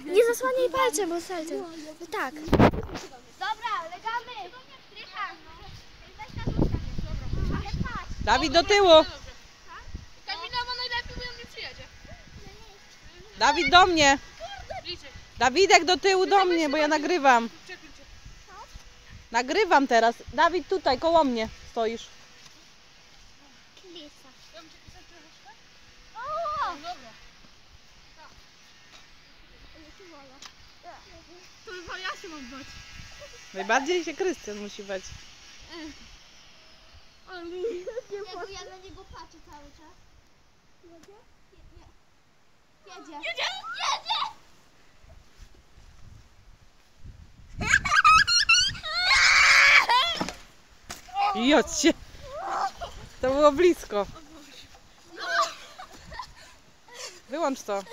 Nie zasłaniaj palcem, bo salcem. Tak. Dobra, legamy. Dawid do tyłu. Kamila ma najlepiej, bo ja mnie przyjedzie. Dawid do mnie. Dawidek do tyłu do mnie, bo ja nagrywam. Nagrywam teraz. Dawid tutaj, koło mnie stoisz. Klisa. Dobra. To chyba ja się mam bać. Najbardziej się Krystian musi bać. Ja na niego patrzę cały czas. Jedzie? Jedzie. Jocie. To było blisko. Wyłącz to.